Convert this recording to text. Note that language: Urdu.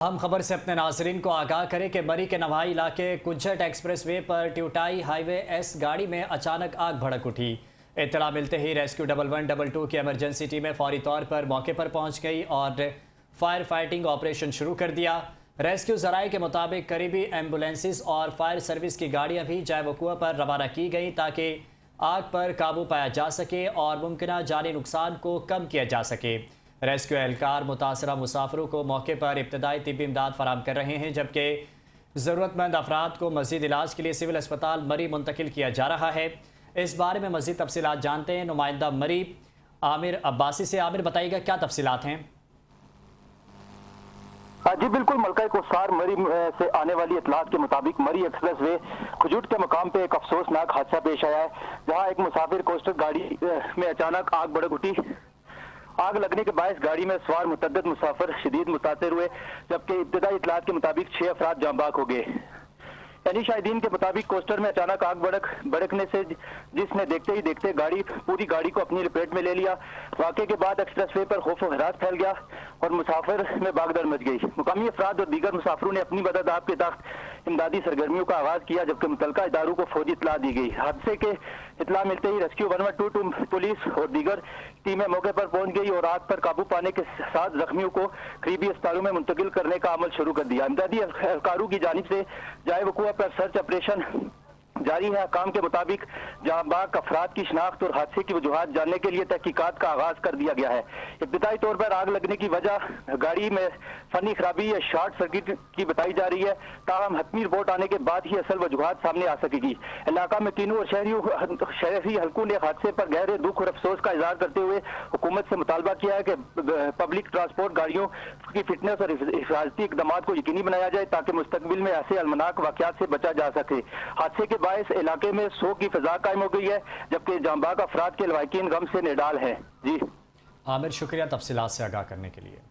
ہم خبر سے اپنے ناظرین کو آگاہ کریں کہ مری کے نوائی علاقے کنجھٹ ایکسپریس وے پر ٹیوٹائی ہائی وے ایس گاڑی میں اچانک آگ بھڑک اٹھی۔ اطلاع ملتے ہی ریسکیو 1122 کی ایمرجنسی ٹیمیں فوری طور پر موقع پر پہنچ گئی اور فائر فائٹنگ آپریشن شروع کر دیا۔ ریسکیو ذرائع کے مطابق قریبی ایمبولینسز اور فائر سروس کی گاڑیاں بھی جائے وقوع پر روانہ کی گئیں تاکہ آگ پر قابو پایا جا سکے اور ممکنہ جانی نقصان کو کم کیا جا سکے۔ ریسکیو اہلکار متاثرہ مسافروں کو موقع پر ابتدائی طبی امداد فراہم کر رہے ہیں، جبکہ ضرورت مند افراد کو مزید علاج کے لیے سول اسپتال مری منتقل کیا جا رہا ہے۔ اس بارے میں مزید تفصیلات جانتے ہیں نمائندہ مری عامر عباسی سے۔ عامر، بتائیے گا کیا تفصیلات ہیں؟ جی بالکل، ملکہ کوثر مری سے آنے والی اطلاعات کے مطابق مری ایکسپریس وے کھجوٹ کے مقام پہ ایک افسوسناک حادثہ پیش آیا ہے، جہاں ایک مسافر کوسٹر گاڑی میں اچانک آگ بھڑک اٹھی۔ آگ لگنے کے باعث گاڑی میں سوار متعدد مسافر شدید متاثر ہوئے، جبکہ ابتدائی اطلاعات کے مطابق 6 افراد جاں بحق ہو گئے۔ یعنی شاہدین کے مطابق کوسٹر میں اچانک آگ بھڑکنے سے جس نے دیکھتے ہی دیکھتے پوری گاڑی کو اپنی لپیٹ میں لے لیا۔ واقعے کے بعد ایکسپریس وے پر خوف و ہراس پھیل گیا اور مسافر میں بھگدڑ مچ گئی۔ مقامی افراد اور دیگر مسافروں نے اپنی مدد آپ کے تحت امدادی سرگرمیوں کا آغاز کیا، جبکہ متعلقہ اداروں کو فوری اطلاع دی گئی۔ حادثے کے اطلاع ملتے ہی ریسکیو 1122 پولیس اور دیگر ٹیمیں موقع پر پہنچ گئی اور آگ پر قابو پانے کے ساتھ زخمیوں کو قریبی اسپتالوں میں منتقل کرنے کا عمل شروع کر دیا۔ امدادی اہلکاروں کی جانب سے جائے وقوع پر سرچ آپریشن جاری ہے۔ حکام کے مطابق جاں بحق افراد کی شناخت اور حادثے کی وجوہات جاننے کے لیے تحقیقات کا آغاز کر دیا گیا ہے۔ ابتدائی طور پر آگ لگنے کی وجہ گاڑی میں فنی خرابی یا شارٹ سرکٹ کی بتائی جا رہی ہے، تاہم حتمی رپورٹ آنے کے بعد ہی اصل وجوہات سامنے آ سکے گی۔ علاقہ میں تینوں اور شہری حلقوں نے حادثے پر گہرے دکھ اور افسوس کا اظہار کرتے ہوئے حکومت سے مطالبہ کیا ہے کہ پبلک ٹرانسپورٹ گاڑیوں کی فٹنس اور حفاظتی اقدامات کو یقینی بنایا جائے تاکہ مستقبل میں ایسے المناک واقعات سے بچا جا سکے۔ حادثے کے باعث علاقے میں سوگ کی فضا قائم ہو گئی ہے، جبکہ جاں بحق افراد کے لواحقین غم سے نڈال ہیں۔ جی عامر، شکریہ تفصیلات سے آگاہ کرنے کے لیے۔